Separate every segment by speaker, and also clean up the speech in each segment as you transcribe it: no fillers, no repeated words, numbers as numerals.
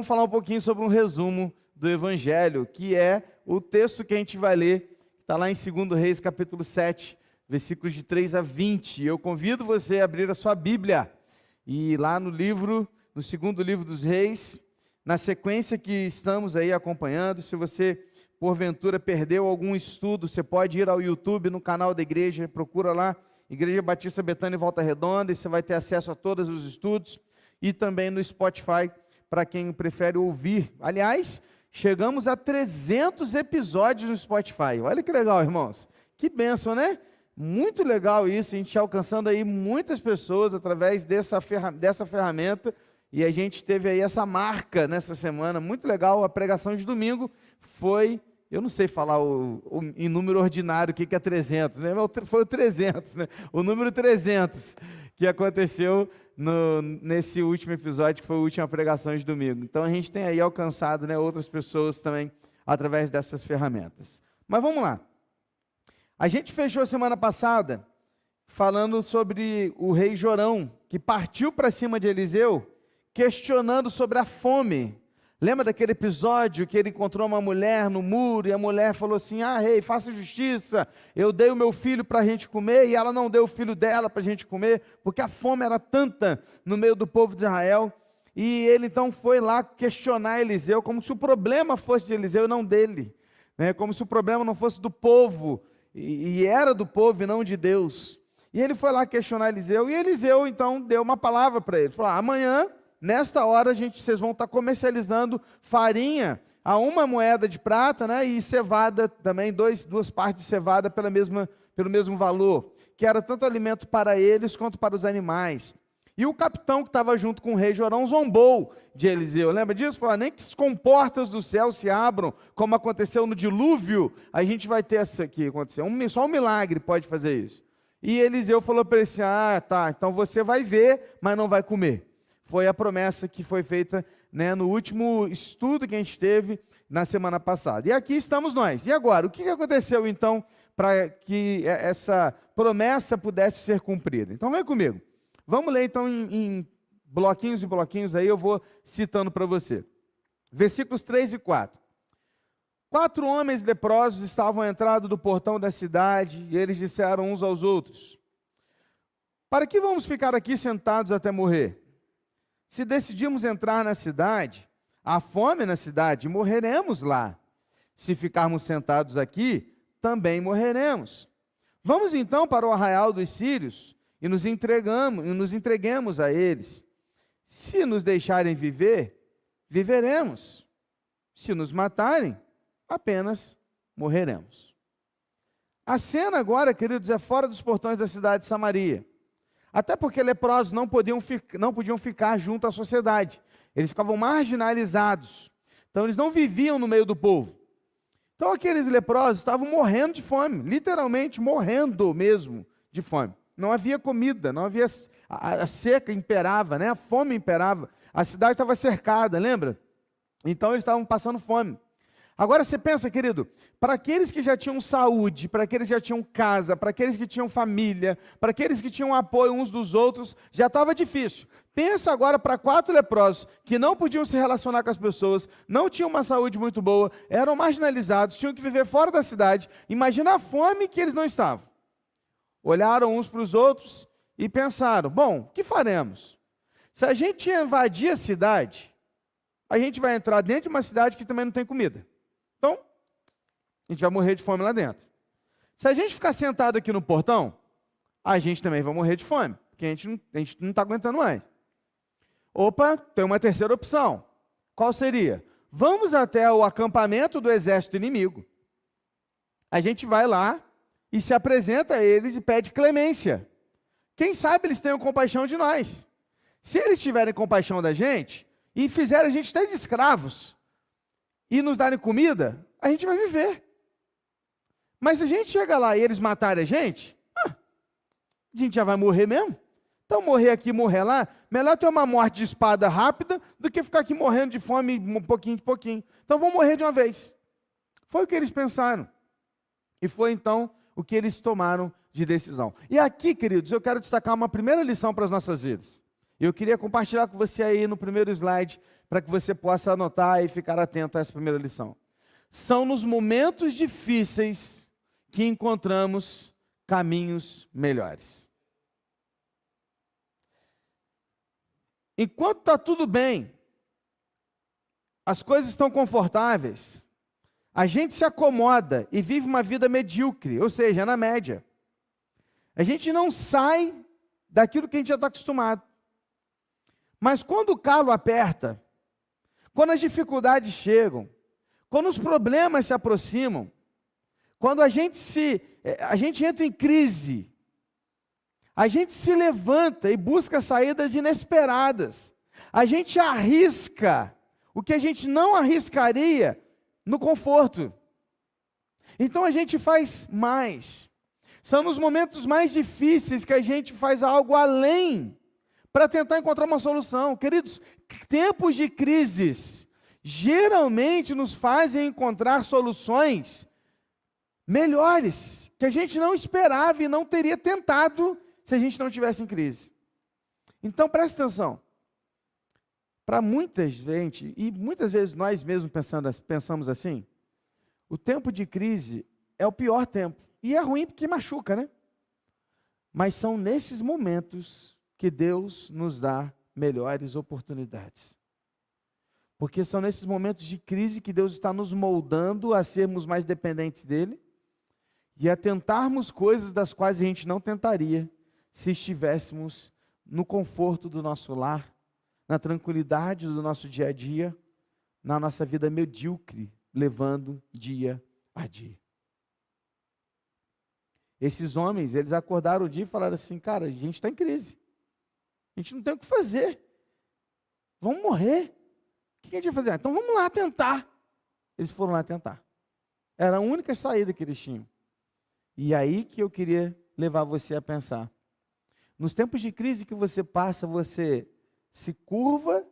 Speaker 1: vamos falar um pouquinho sobre um resumo do Evangelho, que é o texto que a gente vai ler, está lá em 2 Reis, capítulo 7, versículos de 3 a 20. Eu convido você a abrir a sua Bíblia, e lá no segundo livro dos Reis, na sequência que estamos aí acompanhando. Se você, porventura, perdeu algum estudo, você pode ir ao YouTube, no canal da igreja, procura lá, Igreja Batista Betânia e Volta Redonda, e você vai ter acesso a todos os estudos, e também no Spotify, para quem prefere ouvir. Aliás, chegamos a 300 episódios no Spotify. Olha que legal, irmãos. Que bênção, né? Muito legal isso, a gente alcançando aí muitas pessoas através dessa ferramenta, e a gente teve aí essa marca nessa semana, muito legal. A pregação de domingo foi, eu não sei falar em número ordinário o que é 300, né? Foi o 300, né? O número 300 que aconteceu nesse último episódio, que foi a última pregação de domingo. Então a gente tem aí alcançado, né, outras pessoas também através dessas ferramentas. Mas vamos lá. A gente fechou semana passada falando sobre o rei Jorão, que partiu para cima de Eliseu, questionando sobre a fome. Lembra daquele episódio que ele encontrou uma mulher no muro, e a mulher falou assim: ah, rei, faça justiça, eu dei o meu filho para a gente comer, e ela não deu o filho dela para a gente comer, porque a fome era tanta no meio do povo de Israel. E ele então foi lá questionar Eliseu, como se o problema fosse de Eliseu e não dele, né? Como se o problema não fosse do povo, e era do povo e não de Deus. E ele foi lá questionar Eliseu, e Eliseu então deu uma palavra para ele, falou: amanhã, nesta hora, vocês vão estar comercializando farinha a 1 moeda de prata, né, e cevada também, duas partes de cevada pelo mesmo valor, que era tanto alimento para eles quanto para os animais. E o capitão que estava junto com o rei Jorão zombou de Eliseu. Lembra disso? Falou: nem que as comportas do céu se abram, como aconteceu no dilúvio, a gente vai ter isso aqui acontecer. Só um milagre pode fazer isso. E Eliseu falou para ele assim: ah, tá, então você vai ver, mas não vai comer. Foi a promessa que foi feita, né, no último estudo que a gente teve na semana passada. E aqui estamos nós. E agora, o que aconteceu então para que essa promessa pudesse ser cumprida? Então vem comigo. Vamos ler então em bloquinhos e bloquinhos aí, eu vou citando para você. Versículos 3 e 4. 4 homens leprosos estavam à entrada do portão da cidade, e eles disseram uns aos outros: para que vamos ficar aqui sentados até morrer? Se decidirmos entrar na cidade, há fome na cidade, morreremos lá. Se ficarmos sentados aqui, também morreremos. Vamos então para o arraial dos sírios e nos entreguemos a eles. Se nos deixarem viver, viveremos. Se nos matarem, apenas morreremos. A cena agora, queridos, é fora dos portões da cidade de Samaria. Até porque leprosos não podiam ficar junto à sociedade. Eles ficavam marginalizados. Então eles não viviam no meio do povo. Então aqueles leprosos estavam morrendo de fome, literalmente morrendo mesmo de fome. Não havia comida, não havia, a seca imperava, né? A fome imperava. A cidade estava cercada, lembra? Então eles estavam passando fome. Agora você pensa, querido, para aqueles que já tinham saúde, para aqueles que já tinham casa, para aqueles que tinham família, para aqueles que tinham apoio uns dos outros, já estava difícil. Pensa agora para 4 leprosos que não podiam se relacionar com as pessoas, não tinham uma saúde muito boa, eram marginalizados, tinham que viver fora da cidade. Imagina a fome que eles não estavam. Olharam uns para os outros e pensaram: bom, o que faremos? Se a gente invadir a cidade, a gente vai entrar dentro de uma cidade que também não tem comida. Então, a gente vai morrer de fome lá dentro. Se a gente ficar sentado aqui no portão, a gente também vai morrer de fome, porque a gente não está aguentando mais. Opa, tem uma terceira opção. Qual seria? Vamos até o acampamento do exército inimigo. A gente vai lá e se apresenta a eles e pede clemência. Quem sabe eles tenham compaixão de nós. Se eles tiverem compaixão da gente e fizerem a gente até de escravos, e nos darem comida, a gente vai viver. Mas se a gente chega lá e eles matarem a gente já vai morrer mesmo. Então morrer aqui, morrer lá, melhor ter uma morte de espada rápida do que ficar aqui morrendo de fome um pouquinho de pouquinho. Então vamos morrer de uma vez. Foi o que eles pensaram. E foi então o que eles tomaram de decisão. E aqui, queridos, eu quero destacar uma primeira lição para as nossas vidas. Eu queria compartilhar com você aí no primeiro slide, para que você possa anotar e ficar atento a essa primeira lição. São nos momentos difíceis que encontramos caminhos melhores. Enquanto está tudo bem, as coisas estão confortáveis, a gente se acomoda e vive uma vida medíocre, ou seja, na média. A gente não sai daquilo que a gente já está acostumado. Mas quando o calo aperta, quando as dificuldades chegam, quando os problemas se aproximam, quando a gente entra em crise, a gente se levanta e busca saídas inesperadas. A gente arrisca o que a gente não arriscaria no conforto. Então a gente faz mais. São nos momentos mais difíceis que a gente faz algo além para tentar encontrar uma solução. Queridos, tempos de crises geralmente nos fazem encontrar soluções melhores, que a gente não esperava e não teria tentado se a gente não tivesse em crise. Então preste atenção. Para muita gente, e muitas vezes nós mesmos pensamos assim, o tempo de crise é o pior tempo. E é ruim porque machuca, né? Mas são nesses momentos que Deus nos dá melhores oportunidades. Porque são nesses momentos de crise que Deus está nos moldando a sermos mais dependentes dEle e a tentarmos coisas das quais a gente não tentaria se estivéssemos no conforto do nosso lar, na tranquilidade do nosso dia a dia, na nossa vida medíocre, levando dia a dia. Esses homens, eles acordaram um dia e falaram assim, cara, a gente está em crise. A gente não tem o que fazer. Vamos morrer. O que a gente vai fazer? Então vamos lá tentar. Eles foram lá tentar. Era a única saída que eles tinham. E aí que eu queria levar você a pensar. Nos tempos de crise que você passa, você se curva,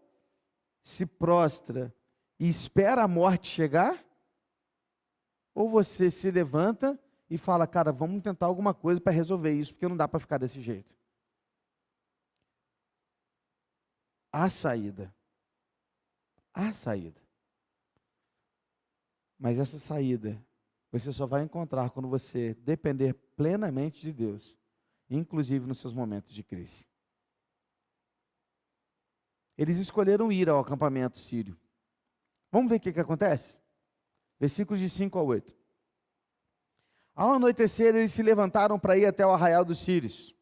Speaker 1: se prostra e espera a morte chegar? Ou você se levanta e fala, cara, vamos tentar alguma coisa para resolver isso, porque não dá para ficar desse jeito. Há saída. Há saída. Mas essa saída, você só vai encontrar quando você depender plenamente de Deus, inclusive nos seus momentos de crise. Eles escolheram ir ao acampamento sírio. Vamos ver o que acontece? Versículos de 5 a 8. Ao anoitecer, eles se levantaram para ir até o arraial dos sírios.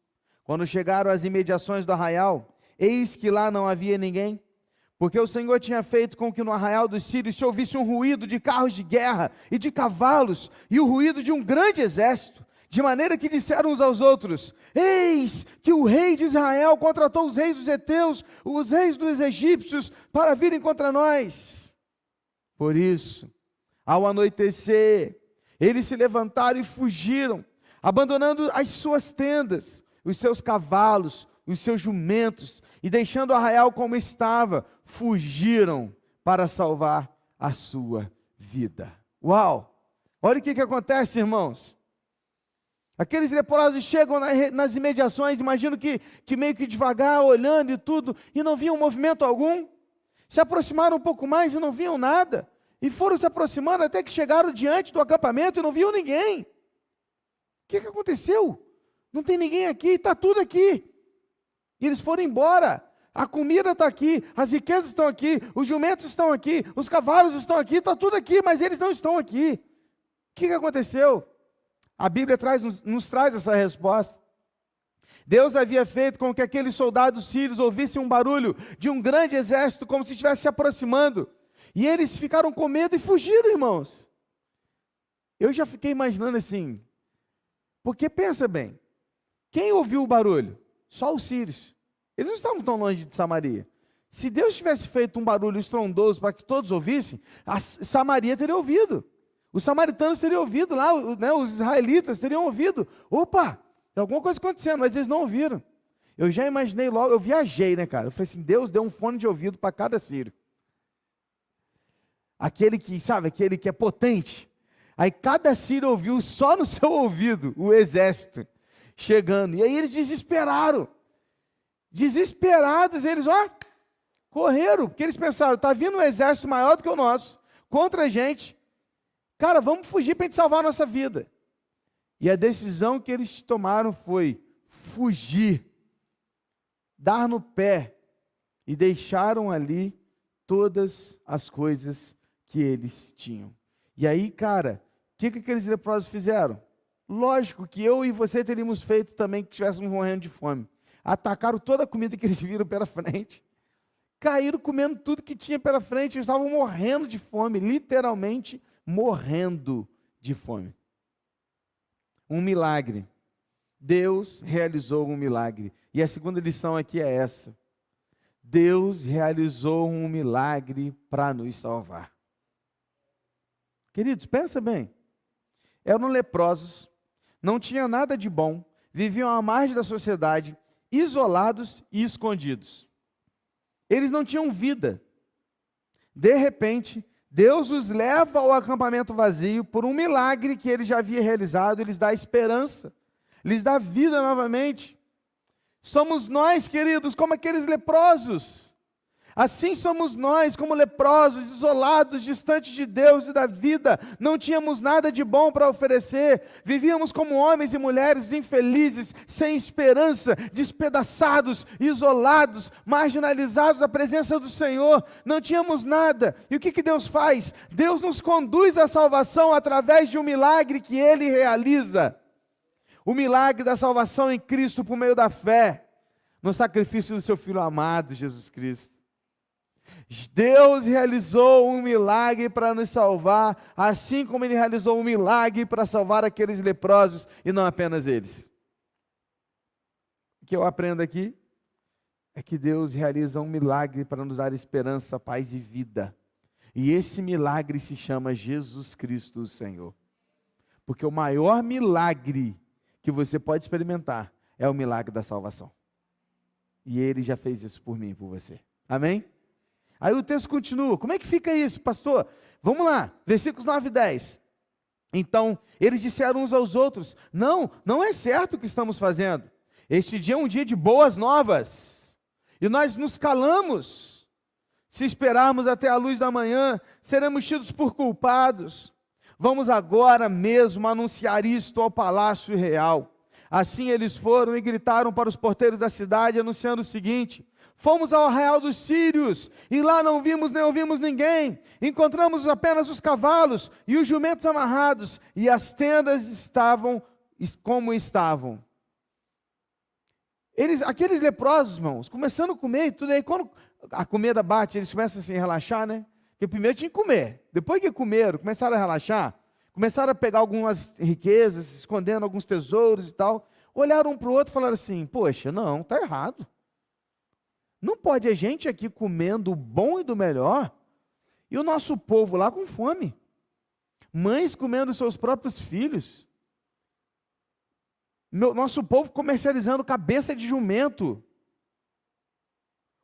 Speaker 1: Quando chegaram às imediações do arraial, eis que lá não havia ninguém, porque o Senhor tinha feito com que no arraial dos sírios se ouvisse um ruído de carros de guerra e de cavalos, e o ruído de um grande exército, de maneira que disseram uns aos outros, eis que o rei de Israel contratou os reis dos heteus, os reis dos egípcios, para virem contra nós. Por isso, ao anoitecer, eles se levantaram e fugiram, abandonando as suas tendas, os seus cavalos, os seus jumentos, e deixando o arraial como estava, fugiram para salvar a sua vida. Uau! Olha o que acontece, irmãos. Aqueles leprosos chegam nas imediações, imagino que meio que devagar, olhando e tudo, e não viam movimento algum. Se aproximaram um pouco mais e não viam nada. E foram se aproximando até que chegaram diante do acampamento e não viam ninguém. O que aconteceu? Não tem ninguém aqui, está tudo aqui. E eles foram embora. A comida está aqui, as riquezas estão aqui, os jumentos estão aqui, os cavalos estão aqui, está tudo aqui, mas eles não estão aqui. O que aconteceu? A Bíblia nos traz essa resposta. Deus havia feito com que aqueles soldados sírios ouvissem um barulho de um grande exército, como se estivesse se aproximando. E eles ficaram com medo e fugiram, irmãos. Eu já fiquei imaginando assim, porque pensa bem, quem ouviu o barulho? Só os sírios. Eles não estavam tão longe de Samaria. Se Deus tivesse feito um barulho estrondoso para que todos ouvissem, a Samaria teria ouvido. Os samaritanos teriam ouvido lá, né, os israelitas teriam ouvido. Opa, tem alguma coisa acontecendo, mas eles não ouviram. Eu já imaginei logo, eu viajei, né, cara? Eu falei assim, Deus deu um fone de ouvido para cada sírio. Aquele que, sabe, aquele que é potente. Aí cada sírio ouviu só no seu ouvido o exército chegando. E aí eles desesperaram. Desesperados, eles, Correram, porque eles pensaram, está vindo um exército maior do que o nosso, contra a gente. Cara, vamos fugir para a gente salvar a nossa vida. E a decisão que eles tomaram foi fugir, dar no pé, e deixaram ali todas as coisas que eles tinham. E aí, cara, o que aqueles leprosos fizeram? Lógico que eu e você teríamos feito também que estivéssemos morrendo de fome. Atacaram toda a comida que eles viram pela frente. Caíram comendo tudo que tinha pela frente. Eles estavam morrendo de fome, literalmente morrendo de fome. Um milagre. Deus realizou um milagre. E a segunda lição aqui é essa. Deus realizou um milagre para nos salvar. Queridos, pensa bem. Eram leprosos, não tinha nada de bom, viviam à margem da sociedade, isolados e escondidos. Eles não tinham vida. De repente, Deus os leva ao acampamento vazio por um milagre que ele já havia realizado, lhes dá esperança, lhes dá vida novamente. Somos nós, queridos, como aqueles leprosos. Assim somos nós, como leprosos, isolados, distantes de Deus e da vida. Não tínhamos nada de bom para oferecer. Vivíamos como homens e mulheres infelizes, sem esperança, despedaçados, isolados, marginalizados da presença do Senhor. Não tínhamos nada. E o que Deus faz? Deus nos conduz à salvação através de um milagre que Ele realiza. O milagre da salvação em Cristo por meio da fé, no sacrifício do seu Filho amado, Jesus Cristo. Deus realizou um milagre para nos salvar, assim como Ele realizou um milagre para salvar aqueles leprosos, e não apenas eles. O que eu aprendo aqui é que Deus realiza um milagre para nos dar esperança, paz e vida. E esse milagre se chama Jesus Cristo, o Senhor. Porque o maior milagre que você pode experimentar é o milagre da salvação. E Ele já fez isso por mim e por você. Amém? Aí o texto continua. Como é que fica isso, pastor? Vamos lá, versículos 9 e 10. Então, eles disseram uns aos outros, não é certo o que estamos fazendo. Este dia é um dia de boas novas. E nós nos calamos. Se esperarmos até a luz da manhã, seremos tidos por culpados. Vamos agora mesmo anunciar isto ao palácio real. Assim eles foram e gritaram para os porteiros da cidade, anunciando o seguinte: fomos ao arraial dos sírios, e lá não vimos nem ouvimos ninguém. Encontramos apenas os cavalos e os jumentos amarrados, e as tendas estavam como estavam. Aqueles leprosos, irmãos, começando a comer e tudo aí, quando a comida bate, eles começam assim a relaxar, né? Porque primeiro tinha que comer. Depois que comeram, começaram a relaxar, começaram a pegar algumas riquezas, escondendo alguns tesouros e tal. Olharam um para o outro e falaram assim: poxa, não, está errado. Não pode a gente aqui comendo o bom e do melhor, e o nosso povo lá com fome. Mães comendo seus próprios filhos. Nosso povo comercializando cabeça de jumento.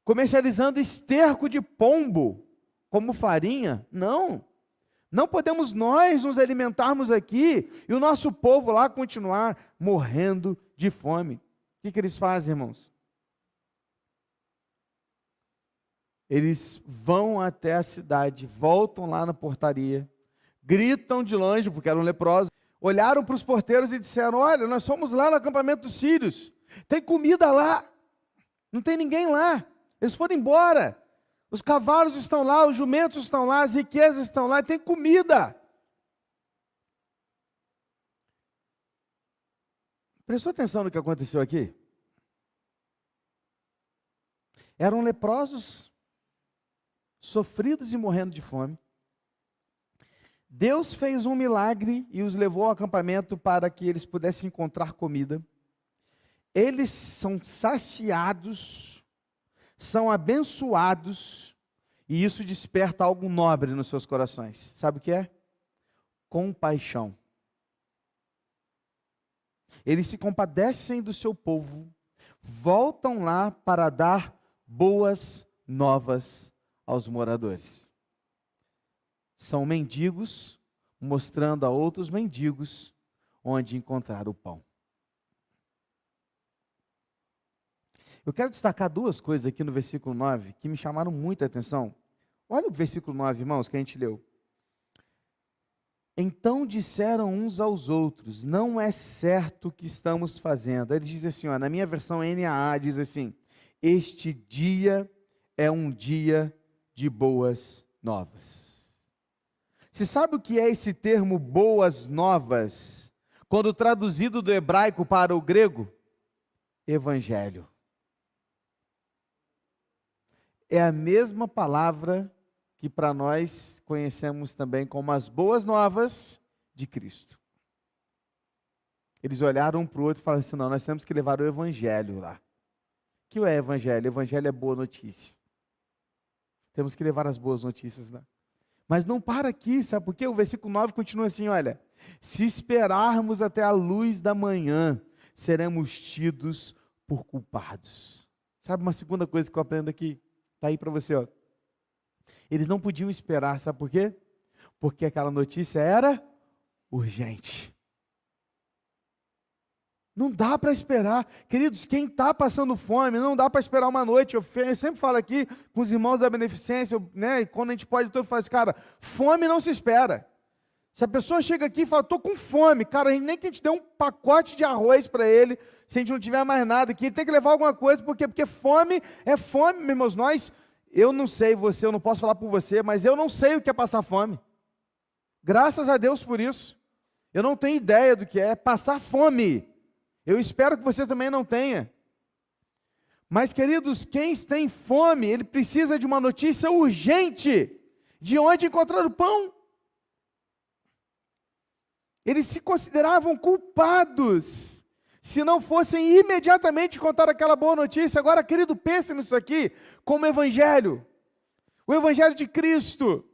Speaker 1: Comercializando esterco de pombo como farinha. Não podemos nós nos alimentarmos aqui e o nosso povo lá continuar morrendo de fome. O que eles fazem, irmãos? Eles vão até a cidade, voltam lá na portaria, gritam de longe, porque eram leprosos, olharam para os porteiros e disseram: olha, nós fomos lá no acampamento dos sírios, tem comida lá, não tem ninguém lá, eles foram embora, os cavalos estão lá, os jumentos estão lá, as riquezas estão lá, tem comida. Prestou atenção no que aconteceu aqui? Eram leprosos, sofridos e morrendo de fome. Deus fez um milagre e os levou ao acampamento para que eles pudessem encontrar comida. Eles são saciados, são abençoados, e isso desperta algo nobre nos seus corações. Sabe o que é? Compaixão. Eles se compadecem do seu povo, voltam lá para dar boas novas aos moradores. São mendigos, mostrando a outros mendigos onde encontrar o pão. Eu quero destacar duas coisas aqui no versículo 9 que me chamaram muita atenção. Olha o versículo 9, irmãos, que a gente leu. Então disseram uns aos outros, não é certo o que estamos fazendo. Ele diz assim, ó, na minha versão NAA diz assim, este dia é um dia de boas novas. Você sabe o que é esse termo boas novas? Quando traduzido do hebraico para o grego? Evangelho. É a mesma palavra que para nós conhecemos também como as boas novas de Cristo. Eles olharam um para o outro e falaram assim, não, nós temos que levar o evangelho lá. O que é evangelho? Evangelho é boa notícia. Temos que levar as boas notícias lá. Mas não para aqui, sabe por quê? O versículo 9 continua assim, olha, se esperarmos até a luz da manhã, seremos tidos por culpados. Sabe uma segunda coisa que eu aprendo aqui? Está aí para você, ó. Eles não podiam esperar, sabe por quê? Porque aquela notícia era urgente. Não dá para esperar. Queridos, quem está passando fome, não dá para esperar uma noite. Eu sempre falo aqui com os irmãos da beneficência, né? E quando a gente pode, todo fala assim, cara, fome não se espera. Se a pessoa chega aqui e fala, estou com fome, cara, nem que a gente dê um pacote de arroz para ele, se a gente não tiver mais nada aqui, ele tem que levar alguma coisa, porque fome é fome, meus irmãos. Eu não sei você, eu não posso falar por você, mas eu não sei o que é passar fome. Graças a Deus por isso. Eu não tenho ideia do que é passar fome. Eu espero que você também não tenha. Mas, queridos, quem tem fome, ele precisa de uma notícia urgente. De onde encontrar o pão? Eles se consideravam culpados, se não fossem imediatamente contar aquela boa notícia. Agora, querido, pense nisso aqui, como evangelho. O evangelho de Cristo.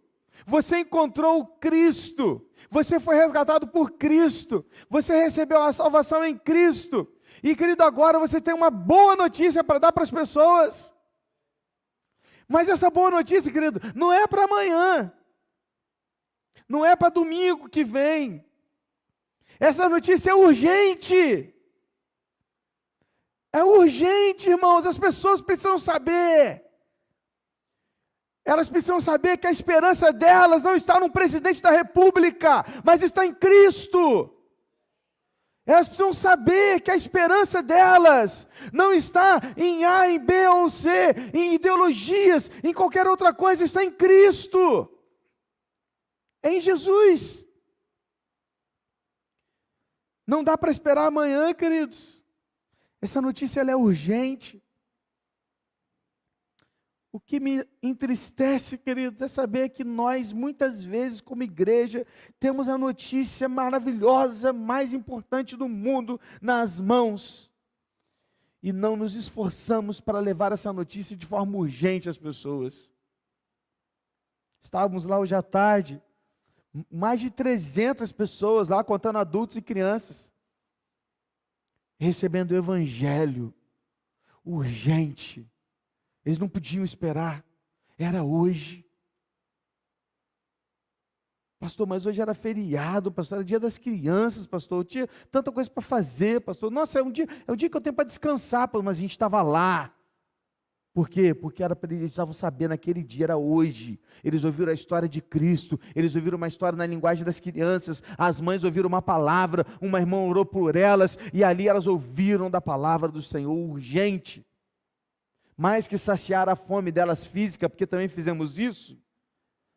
Speaker 1: Você encontrou Cristo, você foi resgatado por Cristo, você recebeu a salvação em Cristo, e querido, agora você tem uma boa notícia para dar para as pessoas, mas essa boa notícia, querido, não é para amanhã, não é para domingo que vem, essa notícia é urgente, irmãos, as pessoas precisam saber. Elas precisam saber que a esperança delas não está no presidente da república, mas está em Cristo. Elas precisam saber que a esperança delas não está em A, em B ou C, em ideologias, em qualquer outra coisa, está em Cristo. É em Jesus. Não dá para esperar amanhã, queridos. Essa notícia ela é urgente. O que me entristece, queridos, é saber que nós, muitas vezes, como igreja, temos a notícia maravilhosa, mais importante do mundo, nas mãos. E não nos esforçamos para levar essa notícia de forma urgente às pessoas. Estávamos lá hoje à tarde, mais de 300 pessoas lá, contando adultos e crianças, recebendo o evangelho urgente. Eles não podiam esperar, era hoje. Pastor, mas hoje era feriado, pastor, era dia das crianças, pastor, eu tinha tanta coisa para fazer, pastor. Nossa, é um dia que eu tenho para descansar, mas a gente estava lá. Por quê? Porque era para eles precisavam saber, naquele dia era hoje. Eles ouviram a história de Cristo, eles ouviram uma história na linguagem das crianças, as mães ouviram uma palavra, uma irmã orou por elas, e ali elas ouviram da palavra do Senhor urgente. Mais que saciar a fome delas física, porque também fizemos isso,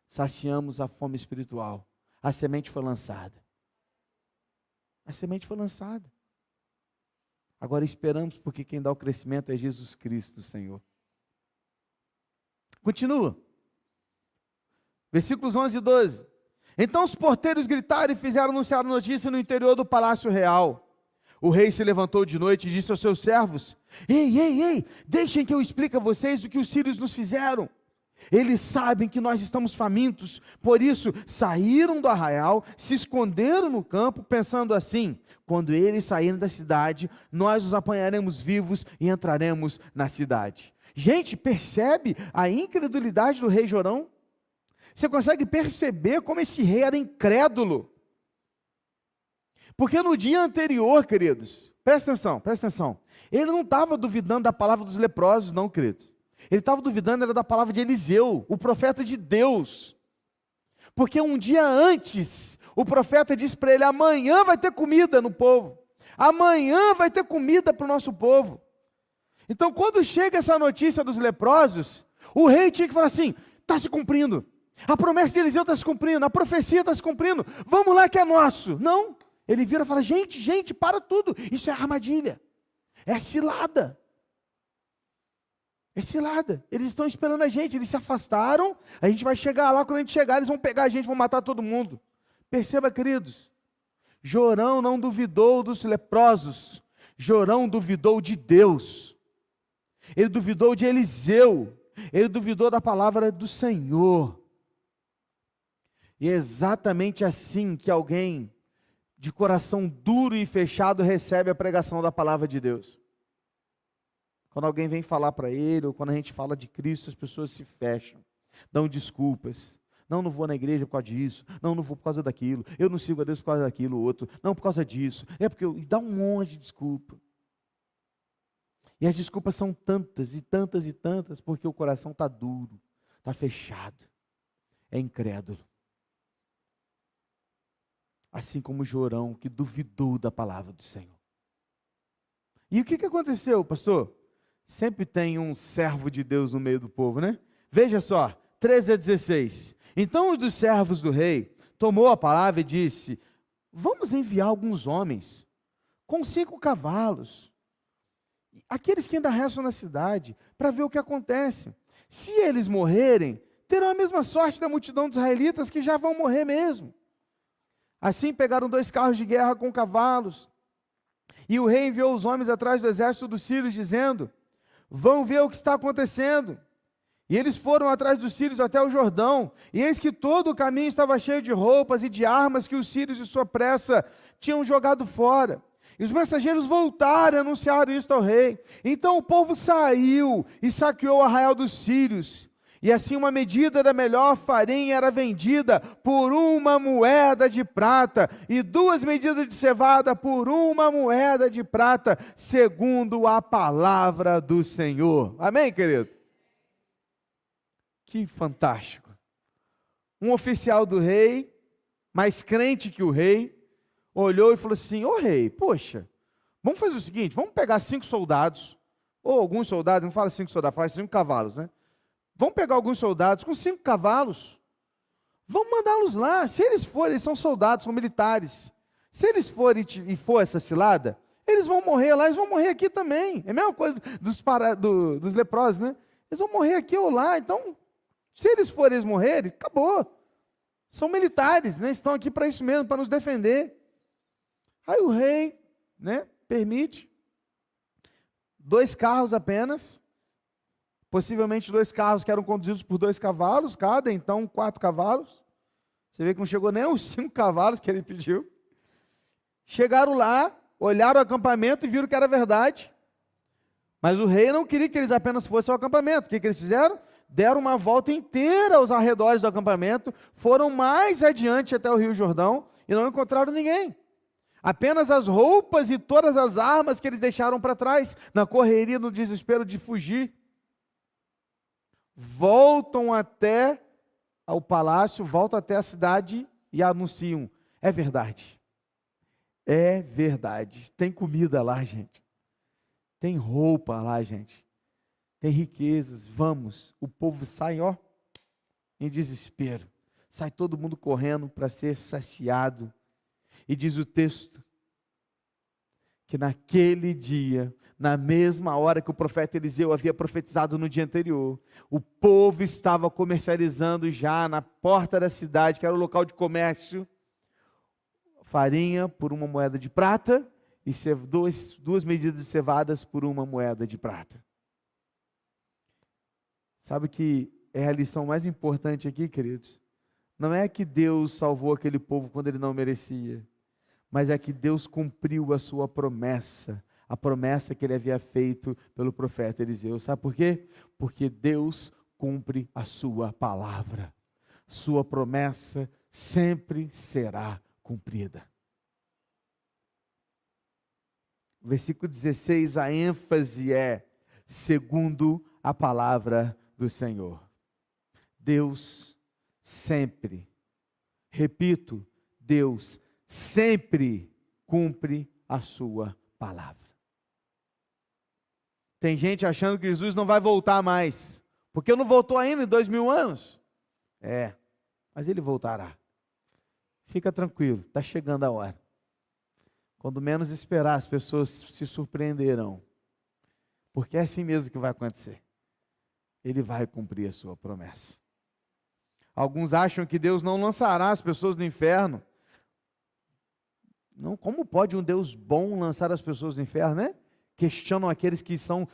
Speaker 1: saciamos a fome espiritual. A semente foi lançada. A semente foi lançada. Agora esperamos, porque quem dá o crescimento é Jesus Cristo, Senhor. Continua. Versículos 11 e 12. Então os porteiros gritaram e fizeram anunciar a notícia no interior do palácio real. O rei se levantou de noite e disse aos seus servos: Ei, deixem que eu explique a vocês o que os sírios nos fizeram. Eles sabem que nós estamos famintos, por isso saíram do arraial, se esconderam no campo, pensando assim: quando eles saírem da cidade, nós os apanharemos vivos e entraremos na cidade. Gente, percebe a incredulidade do rei Jorão? Você consegue perceber como esse rei era incrédulo? Porque no dia anterior, queridos, presta atenção, ele não estava duvidando da palavra dos leprosos, não, queridos. Ele estava duvidando era da palavra de Eliseu, o profeta de Deus. Porque um dia antes, o profeta disse para ele: amanhã vai ter comida no povo. Amanhã vai ter comida para o nosso povo. Então, quando chega essa notícia dos leprosos, o rei tinha que falar assim: está se cumprindo. A promessa de Eliseu está se cumprindo, a profecia está se cumprindo. Vamos lá que é nosso. Não, ele vira e fala: gente, para tudo. Isso é armadilha, é cilada. É cilada. Eles estão esperando a gente, eles se afastaram, a gente vai chegar lá, quando a gente chegar, eles vão pegar a gente, vão matar todo mundo. Perceba, queridos, Jorão não duvidou dos leprosos, Jorão duvidou de Deus. Ele duvidou de Eliseu, ele duvidou da palavra do Senhor. E é exatamente assim que alguém de coração duro e fechado recebe a pregação da palavra de Deus. Quando alguém vem falar para ele, ou quando a gente fala de Cristo, as pessoas se fecham, dão desculpas. Não vou na igreja por causa disso, não vou por causa daquilo, eu não sigo a Deus por causa daquilo, outro, não por causa disso, é porque dá um monte de desculpa. E as desculpas são tantas e tantas e tantas, porque o coração está duro, está fechado, é incrédulo. Assim como Jorão, que duvidou da palavra do Senhor. E o que aconteceu, pastor? Sempre tem um servo de Deus no meio do povo, né? Veja só, 13-16. Então um dos servos do rei tomou a palavra e disse: vamos enviar alguns homens com 5 cavalos, aqueles que ainda restam na cidade, para ver o que acontece. Se eles morrerem, terão a mesma sorte da multidão dos israelitas, que já vão morrer mesmo. Assim pegaram 2 carros de guerra com cavalos, e o rei enviou os homens atrás do exército dos sírios, dizendo: vão ver o que está acontecendo. E eles foram atrás dos sírios até o Jordão, e eis que todo o caminho estava cheio de roupas e de armas que os sírios, de sua pressa, tinham jogado fora. E os mensageiros voltaram e anunciaram isto ao rei. Então o povo saiu e saqueou o arraial dos sírios. E assim uma medida da melhor farinha era vendida por 1 moeda de prata, e 2 medidas de cevada por 1 moeda de prata, segundo a palavra do Senhor. Amém, querido? Que fantástico. Um oficial do rei, mais crente que o rei, olhou e falou assim: ô rei, poxa, vamos fazer o seguinte, vamos pegar 5 soldados, ou alguns soldados, não fala 5 soldados, fala 5 cavalos, né? Vamos pegar alguns soldados com 5 cavalos, vamos mandá-los lá. Se eles forem, eles são soldados, são militares. Se eles forem e for essa cilada, eles vão morrer lá, eles vão morrer aqui também. É a mesma coisa dos leprosos, né? Eles vão morrer aqui ou lá. Então, se eles forem, eles morrerem, acabou. São militares, né? Estão aqui para isso mesmo, para nos defender. Aí o rei, né, permite 2 carros apenas. Possivelmente 2 carros que eram conduzidos por 2 cavalos cada, então 4 cavalos. Você vê que não chegou nem aos 5 cavalos que ele pediu. Chegaram lá, olharam o acampamento e viram que era verdade. Mas o rei não queria que eles apenas fossem ao acampamento. O que eles fizeram? Deram uma volta inteira aos arredores do acampamento, foram mais adiante até o Rio Jordão e não encontraram ninguém. Apenas as roupas e todas as armas que eles deixaram para trás, na correria, no desespero de fugir. Voltam até ao palácio, voltam até a cidade e anunciam: é verdade, tem comida lá, gente, tem roupa lá, gente, tem riquezas, vamos. O povo sai, ó, em desespero, sai todo mundo correndo para ser saciado. E diz o texto, que naquele dia, na mesma hora que o profeta Eliseu havia profetizado no dia anterior, o povo estava comercializando já na porta da cidade, que era o local de comércio, farinha por 1 moeda de prata e 2 medidas de cevadas por 1 moeda de prata. Sabe que é a lição mais importante aqui, queridos? Não é que Deus salvou aquele povo quando ele não merecia, mas é que Deus cumpriu a sua promessa, a promessa que ele havia feito pelo profeta Eliseu. Sabe por quê? Porque Deus cumpre a sua palavra. Sua promessa sempre será cumprida. Versículo 16, a ênfase é segundo a palavra do Senhor. Deus sempre, repito, Deus sempre cumpre a sua palavra. Tem gente achando que Jesus não vai voltar mais, porque não voltou ainda em 2000 anos. Mas ele voltará. Fica tranquilo, está chegando a hora. Quando menos esperar, as pessoas se surpreenderão. Porque é assim mesmo que vai acontecer. Ele vai cumprir a sua promessa. Alguns acham que Deus não lançará as pessoas no inferno. Não, como pode um Deus bom lançar as pessoas no inferno, né? Questionam aqueles que são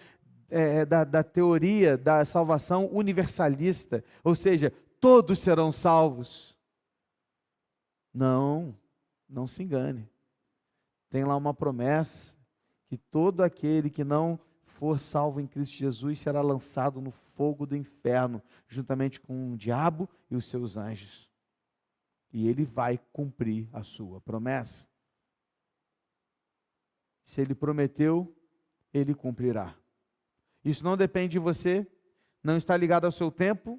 Speaker 1: da teoria da salvação universalista. Ou seja, todos serão salvos. Não se engane. Tem lá uma promessa que todo aquele que não for salvo em Cristo Jesus será lançado no fogo do inferno, juntamente com o diabo e os seus anjos. E ele vai cumprir a sua promessa. Se ele prometeu, ele cumprirá. Isso não depende de você, não está ligado ao seu tempo,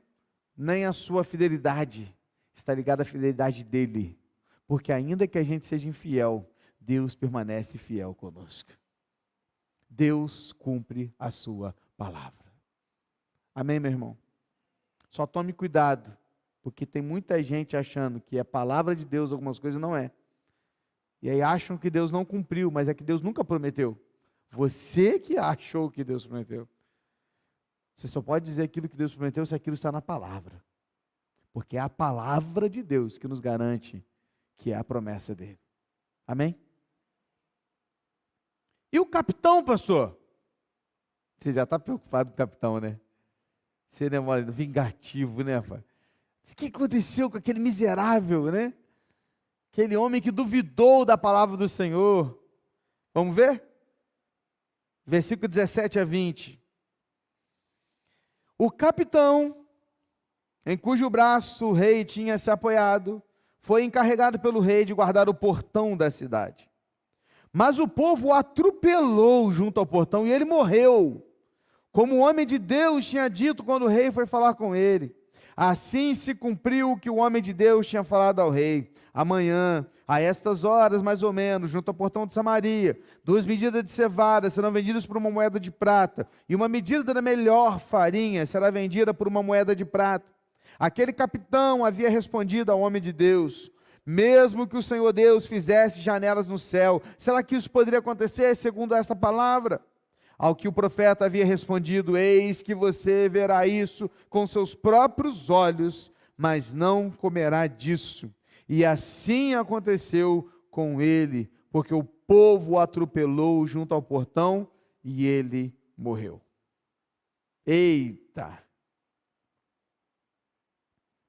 Speaker 1: nem à sua fidelidade. Está ligado à fidelidade dele. Porque ainda que a gente seja infiel, Deus permanece fiel conosco. Deus cumpre a sua palavra. Amém, meu irmão? Só tome cuidado, porque tem muita gente achando que é palavra de Deus, algumas coisas não é. E aí acham que Deus não cumpriu, mas é que Deus nunca prometeu. Você que achou que Deus prometeu. Você só pode dizer aquilo que Deus prometeu se aquilo está na palavra. Porque é a palavra de Deus que nos garante que é a promessa dele. Amém? E o capitão, pastor? Você já está preocupado com o capitão, né? Você é vingativo, né, pai? O que aconteceu com aquele miserável, né? Aquele homem que duvidou da palavra do Senhor. Vamos ver? Versículo 17 a 20. O capitão, em cujo braço o rei tinha se apoiado, foi encarregado pelo rei de guardar o portão da cidade. Mas o povo o atropelou junto ao portão e ele morreu, como o homem de Deus tinha dito quando o rei foi falar com ele. Assim se cumpriu o que o homem de Deus tinha falado ao rei. Amanhã, a estas horas mais ou menos, junto ao portão de Samaria, 2 medidas de cevada serão vendidas por uma moeda de prata, e uma medida da melhor farinha será vendida por uma moeda de prata. Aquele capitão havia respondido ao homem de Deus: mesmo que o Senhor Deus fizesse janelas no céu, será que isso poderia acontecer segundo esta palavra? Ao que o profeta havia respondido: eis que você verá isso com seus próprios olhos, mas não comerá disso. E assim aconteceu com ele, porque o povo o atropelou junto ao portão e ele morreu. Eita!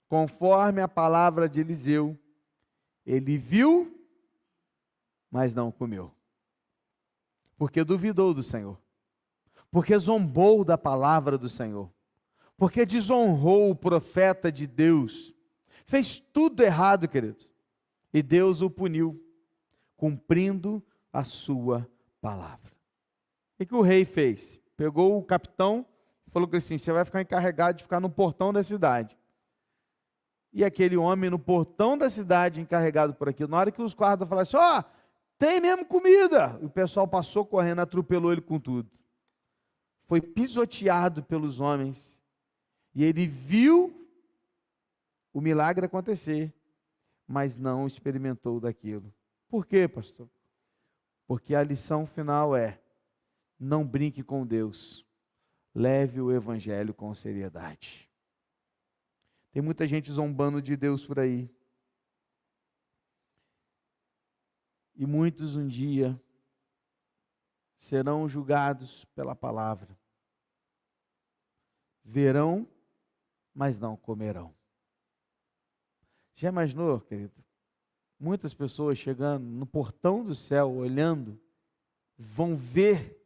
Speaker 1: Conforme a palavra de Eliseu, ele viu, mas não comeu. Porque duvidou do Senhor. Porque zombou da palavra do Senhor. Porque desonrou o profeta de Deus. Fez tudo errado, queridos. E Deus o puniu, cumprindo a sua palavra. O que o rei fez? Pegou o capitão e falou assim: você vai ficar encarregado de ficar no portão da cidade. E aquele homem no portão da cidade, encarregado por aquilo, na hora que os guardas falaram assim: ó, tem mesmo comida. O pessoal passou correndo, atropelou ele com tudo. Foi pisoteado pelos homens. E ele viu o milagre acontecer, mas não experimentou daquilo. Por quê, pastor? Porque a lição final é: não brinque com Deus. Leve o evangelho com seriedade. Tem muita gente zombando de Deus por aí. E muitos um dia serão julgados pela palavra. Verão, mas não comerão. Já imaginou, querido? Muitas pessoas chegando no portão do céu, olhando, vão ver,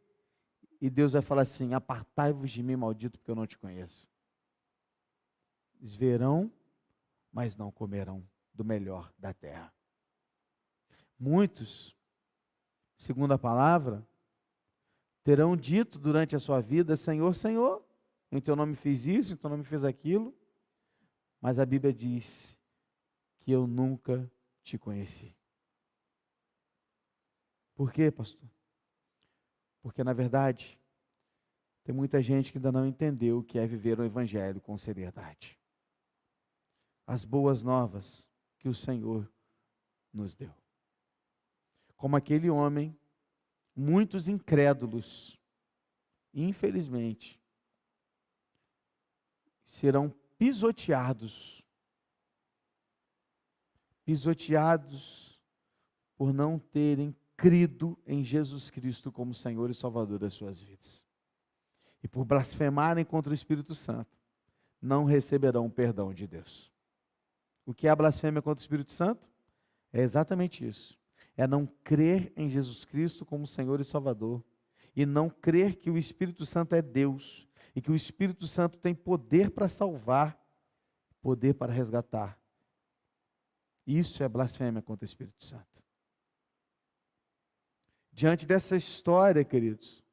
Speaker 1: e Deus vai falar assim: apartai-vos de mim, maldito, porque eu não te conheço. Eles verão, mas não comerão do melhor da terra. Muitos, segundo a palavra, terão dito durante a sua vida: Senhor, Senhor, em teu nome fiz isso, em teu nome fiz aquilo. Mas a Bíblia diz que eu nunca te conheci. Por quê, pastor? Porque, na verdade, tem muita gente que ainda não entendeu o que é viver o Evangelho com seriedade. As boas novas que o Senhor nos deu. Como aquele homem, muitos incrédulos, infelizmente, serão pisoteados por não terem crido em Jesus Cristo como Senhor e Salvador das suas vidas. E por blasfemarem contra o Espírito Santo, não receberão o perdão de Deus. O que é a blasfêmia contra o Espírito Santo? É exatamente isso. É não crer em Jesus Cristo como Senhor e Salvador. E não crer que o Espírito Santo é Deus. E que o Espírito Santo tem poder para salvar, poder para resgatar. Isso é blasfêmia contra o Espírito Santo. Diante dessa história, queridos,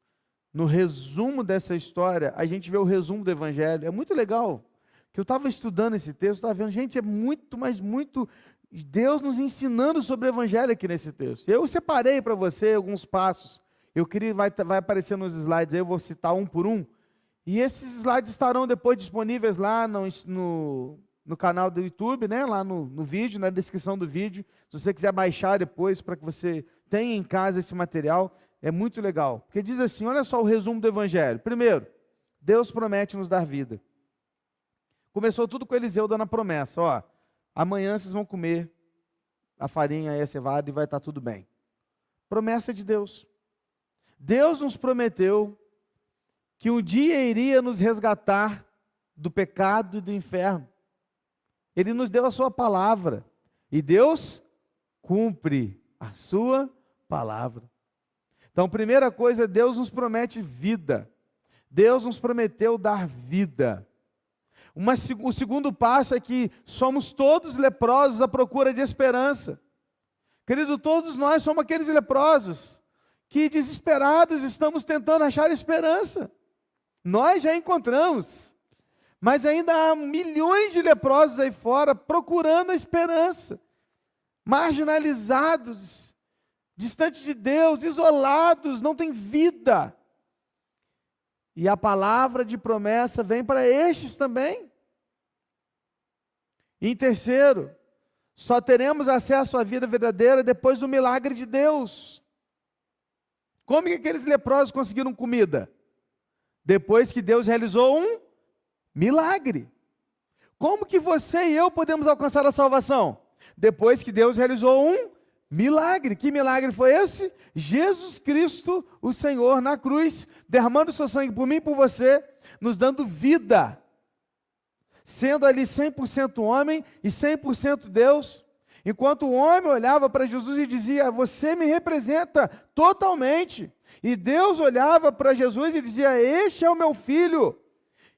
Speaker 1: no resumo dessa história, a gente vê o resumo do Evangelho. É muito legal, que eu estava estudando esse texto, estava vendo, gente, é muito, mas muito, Deus nos ensinando sobre o Evangelho aqui nesse texto. Eu separei para você alguns passos. Eu queria, vai aparecer nos slides aí, eu vou citar um por um. E esses slides estarão depois disponíveis lá no canal do YouTube, né? Lá no vídeo, na descrição do vídeo. Se você quiser baixar depois, para que você tenha em casa esse material, é muito legal. Porque diz assim, olha só o resumo do Evangelho. Primeiro, Deus promete nos dar vida. Começou tudo com Eliseu dando a promessa, ó, amanhã vocês vão comer a farinha e a cevada e vai estar tudo bem. Promessa de Deus. Deus nos prometeu que um dia iria nos resgatar do pecado e do inferno. Ele nos deu a sua palavra. E Deus cumpre a sua palavra. Então, primeira coisa, Deus nos promete vida. Deus nos prometeu dar vida. O segundo passo é que somos todos leprosos à procura de esperança. Querido, todos nós somos aqueles leprosos que desesperados estamos tentando achar esperança. Nós já encontramos, mas ainda há milhões de leprosos aí fora procurando a esperança, marginalizados, distantes de Deus, isolados, não tem vida. E a palavra de promessa vem para estes também. E em terceiro, só teremos acesso à vida verdadeira depois do milagre de Deus. Como que aqueles leprosos conseguiram comida? Depois que Deus realizou um milagre. Como que você e eu podemos alcançar a salvação? Depois que Deus realizou um milagre. Que milagre foi esse? Jesus Cristo, o Senhor, na cruz, derramando o seu sangue por mim e por você, nos dando vida. Sendo ali 100% homem e 100% Deus. Enquanto o homem olhava para Jesus e dizia, você me representa totalmente. E Deus olhava para Jesus e dizia, este é o meu filho,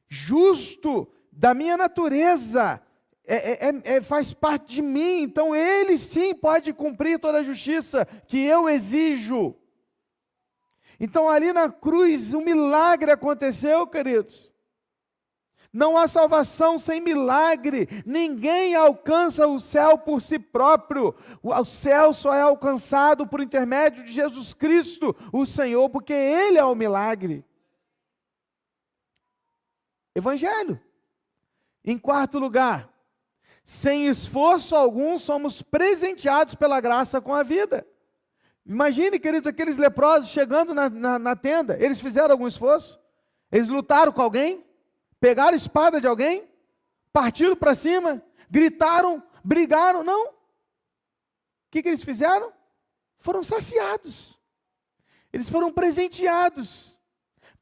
Speaker 1: justo, da minha natureza, faz parte de mim, então ele sim pode cumprir toda a justiça que eu exijo. Então ali na cruz, um milagre aconteceu, queridos. Não há salvação sem milagre, ninguém alcança o céu por si próprio, o céu só é alcançado por intermédio de Jesus Cristo, o Senhor, porque Ele é o milagre. Evangelho. Em quarto lugar, sem esforço algum, somos presenteados pela graça com a vida. Imagine, queridos, aqueles leprosos chegando na tenda, eles fizeram algum esforço? Eles lutaram com alguém? Pegaram a espada de alguém? Partiram para cima? Gritaram? Brigaram? Não. O que eles fizeram? Foram saciados. Eles foram presenteados.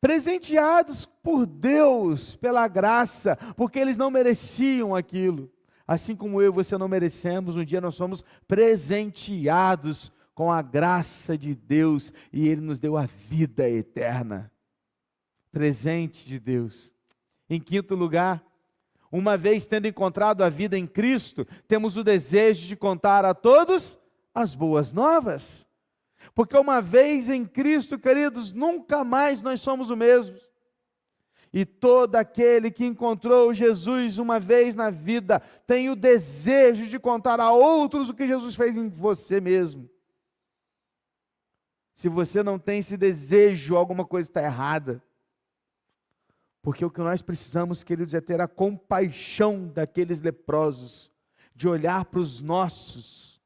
Speaker 1: Presenteados por Deus, pela graça, porque eles não mereciam aquilo. Assim como eu e você não merecemos, um dia nós somos presenteados com a graça de Deus e Ele nos deu a vida eterna. Presente de Deus. Em quinto lugar, uma vez tendo encontrado a vida em Cristo, temos o desejo de contar a todos as boas novas. Porque uma vez em Cristo, queridos, nunca mais nós somos o mesmo. E todo aquele que encontrou Jesus uma vez na vida, tem o desejo de contar a outros o que Jesus fez em você mesmo. Se você não tem esse desejo, alguma coisa está errada. Porque o que nós precisamos, queridos, é ter a compaixão daqueles leprosos, de olhar para os nossos,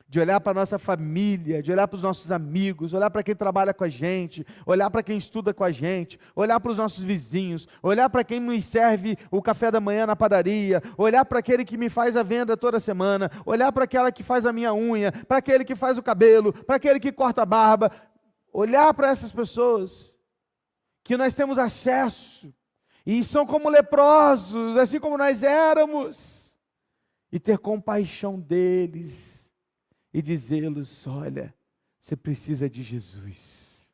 Speaker 1: de olhar para a nossa família, de olhar para os nossos amigos, olhar para quem trabalha com a gente, olhar para quem estuda com a gente, olhar para os nossos vizinhos, olhar para quem nos serve o café da manhã na padaria, olhar para aquele que me faz a venda toda semana, olhar para aquela que faz a minha unha, para aquele que faz o cabelo, para aquele que corta a barba, olhar para essas pessoas que nós temos acesso, e são como leprosos, assim como nós éramos, e ter compaixão deles, e dizê-los: olha, você precisa de Jesus.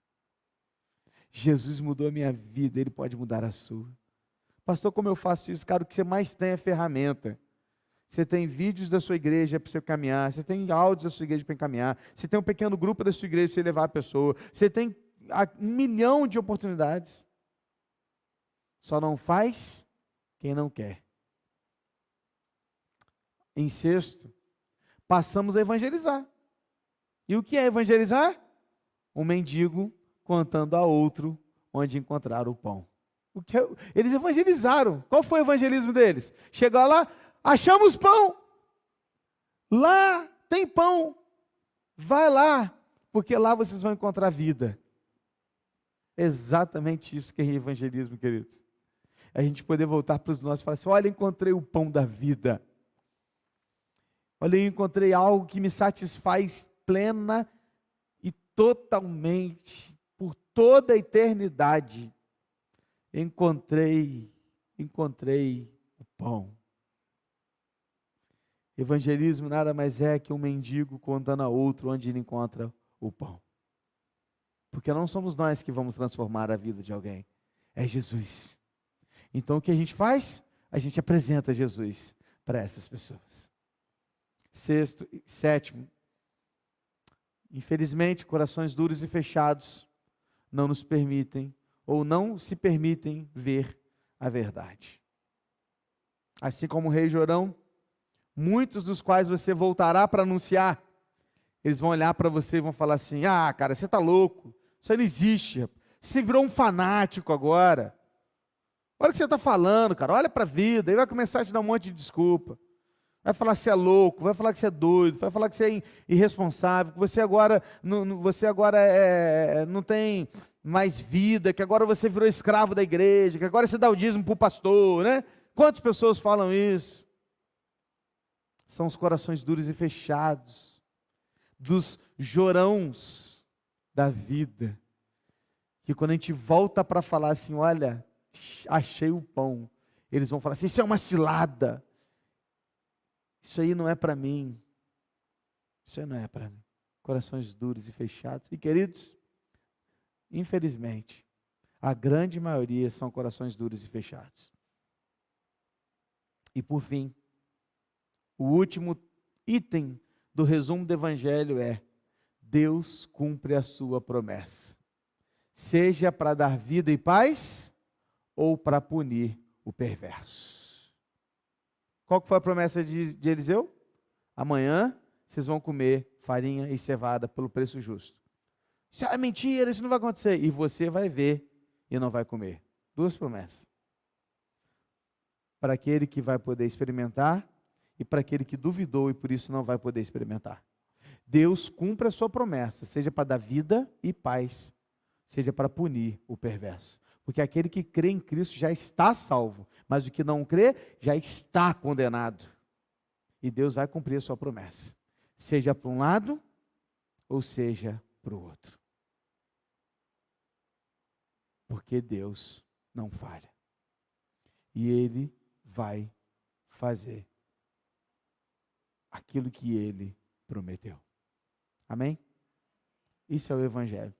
Speaker 1: Jesus mudou a minha vida, Ele pode mudar a sua. Pastor, como eu faço isso? Cara, o que você mais tem é ferramenta. Você tem vídeos da sua igreja para você caminhar, você tem áudios da sua igreja para encaminhar, você tem um pequeno grupo da sua igreja para você levar a pessoa, você tem 1 milhão de oportunidades. Só não faz quem não quer. Em sexto, passamos a evangelizar. E o que é evangelizar? Um mendigo contando a outro onde encontrar o pão. Eles evangelizaram. Qual foi o evangelismo deles? Chegou lá, achamos pão. Lá tem pão. Vai lá, porque lá vocês vão encontrar vida. Exatamente isso que é evangelismo, queridos. A gente poder voltar para os nossos e falar assim: olha, encontrei o pão da vida. Olha, eu encontrei algo que me satisfaz plena e totalmente, por toda a eternidade. Encontrei o pão. Evangelismo nada mais é que um mendigo contando a outro onde ele encontra o pão. Porque não somos nós que vamos transformar a vida de alguém, é Jesus. Então o que a gente faz? A gente apresenta Jesus para essas pessoas. Sexto, sétimo, infelizmente, corações duros e fechados não nos permitem, ou não se permitem ver a verdade. Assim como o rei Jorão, muitos dos quais você voltará para anunciar, eles vão olhar para você e vão falar assim: ah, cara, você está louco, isso aí não existe, você virou um fanático agora, olha o que você está falando, cara, olha para a vida, aí vai começar a te dar um monte de desculpa. Vai falar que você é louco, vai falar que você é doido, vai falar que você é irresponsável, que você agora não tem mais vida, que agora você virou escravo da igreja, que agora você dá o dízimo para o pastor, né? Quantas pessoas falam isso? São os corações duros e fechados, dos Jorãos da vida, que quando a gente volta para falar assim: olha, achei o pão, eles vão falar assim: isso é uma cilada. Isso aí não é para mim. Isso aí não é para mim. Corações duros e fechados. E queridos, infelizmente, a grande maioria são corações duros e fechados. E por fim, o último item do resumo do Evangelho é: Deus cumpre a sua promessa. Seja para dar vida e paz, ou para punir o perverso. Qual que foi a promessa de Eliseu? Amanhã vocês vão comer farinha e cevada pelo preço justo. Isso é mentira, isso não vai acontecer. E você vai ver e não vai comer. 2 promessas. Para aquele que vai poder experimentar e para aquele que duvidou e por isso não vai poder experimentar. Deus cumpre a sua promessa, seja para dar vida e paz, seja para punir o perverso. Porque aquele que crê em Cristo já está salvo, mas o que não crê já está condenado. E Deus vai cumprir a sua promessa, seja para um lado ou seja para o outro. Porque Deus não falha. E Ele vai fazer aquilo que Ele prometeu. Amém? Isso é o Evangelho.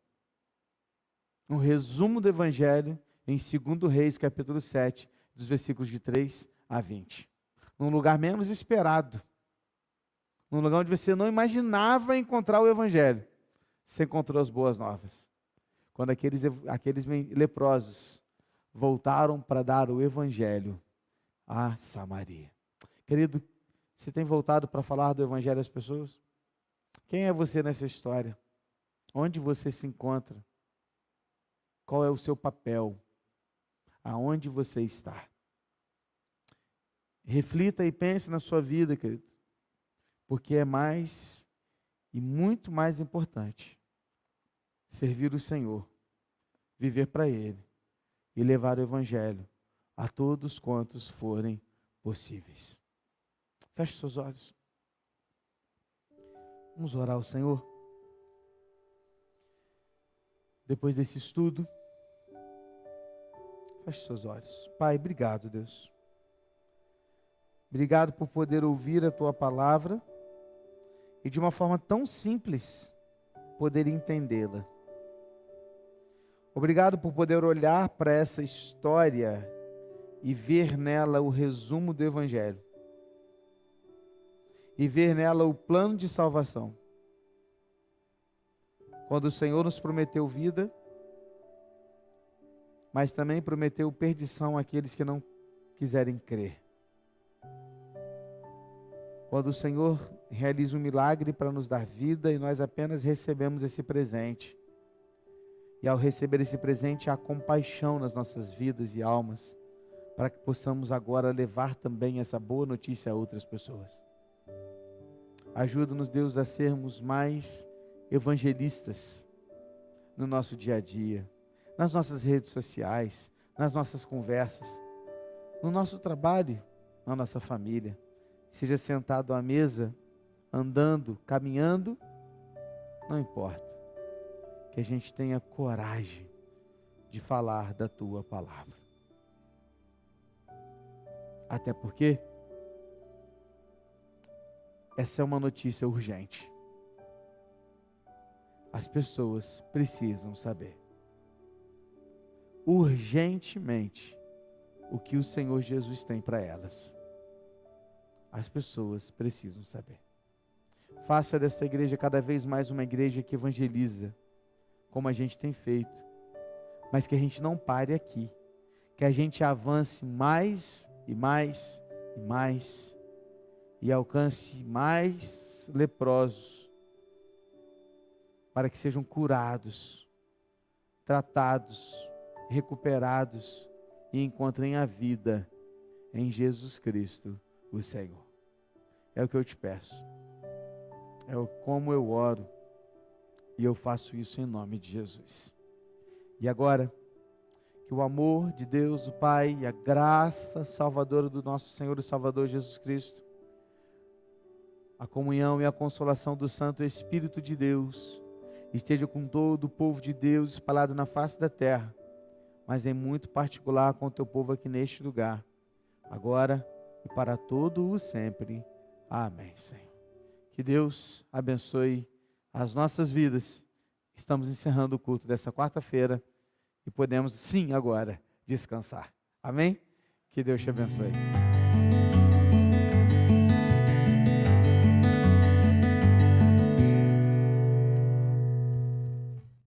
Speaker 1: Um resumo do Evangelho em 2 Reis, capítulo 7, dos versículos de 3 a 20. Num lugar menos esperado. Num lugar onde você não imaginava encontrar o Evangelho. Você encontrou as boas novas. Quando aqueles leprosos voltaram para dar o evangelho a Samaria. Querido, você tem voltado para falar do evangelho às pessoas? Quem é você nessa história? Onde você se encontra? Qual é o seu papel? Aonde você está? Reflita e pense na sua vida, querido, porque é mais e muito mais importante servir o Senhor, viver para Ele e levar o evangelho a todos quantos forem possíveis. Feche seus olhos. Vamos orar ao Senhor. Depois desse estudo, feche seus olhos. Pai, obrigado, Deus. Obrigado por poder ouvir a Tua palavra e de uma forma tão simples poder entendê-la. Obrigado por poder olhar para essa história e ver nela o resumo do Evangelho. E ver nela o plano de salvação. Quando o Senhor nos prometeu vida, mas também prometeu perdição àqueles que não quiserem crer. Quando o Senhor realiza um milagre para nos dar vida e nós apenas recebemos esse presente. E ao receber esse presente, há compaixão nas nossas vidas e almas, para que possamos agora levar também essa boa notícia a outras pessoas. Ajuda-nos, Deus, a sermos mais evangelistas no nosso dia a dia, nas nossas redes sociais, nas nossas conversas, no nosso trabalho, na nossa família. Seja sentado à mesa, andando, caminhando, não importa. Que a gente tenha coragem de falar da Tua palavra. Até porque essa é uma notícia urgente. As pessoas precisam saber urgentemente o que o Senhor Jesus tem para elas. As pessoas precisam saber. Faça desta igreja cada vez mais uma igreja que evangeliza, como a gente tem feito, mas que a gente não pare aqui, que a gente avance mais e mais e mais, e alcance mais leprosos, para que sejam curados, tratados, recuperados e encontrem a vida em Jesus Cristo, o Senhor. É o que eu te peço, como eu oro, e eu faço isso em nome de Jesus. E agora, que o amor de Deus, o Pai, e a graça salvadora do nosso Senhor e Salvador Jesus Cristo, a comunhão e a consolação do Santo Espírito de Deus, esteja com todo o povo de Deus espalhado na face da terra, mas em muito particular com o teu povo aqui neste lugar, agora e para todo o sempre. Amém, Senhor. Que Deus abençoe as nossas vidas. Estamos encerrando o culto dessa quarta-feira e podemos sim agora descansar. Amém? Que Deus te abençoe.